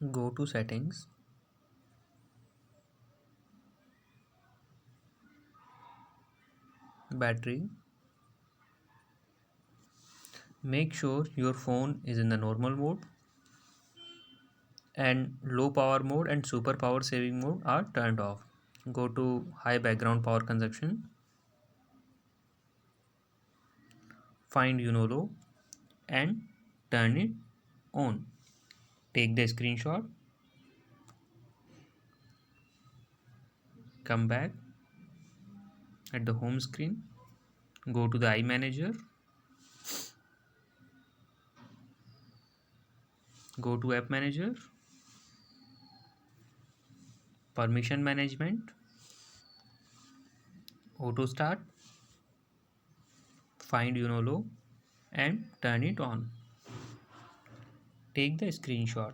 Go to settings, battery. Make sure your phone is in the normal mode and low power mode and super power saving mode are turned off. Go to high background power consumption, find Unolo and turn it on. Take the screenshot, come back at the home screen, go to the iManager, go to App Manager, Permission Management, Auto Start, find Unolo and turn it on. Take the screenshot.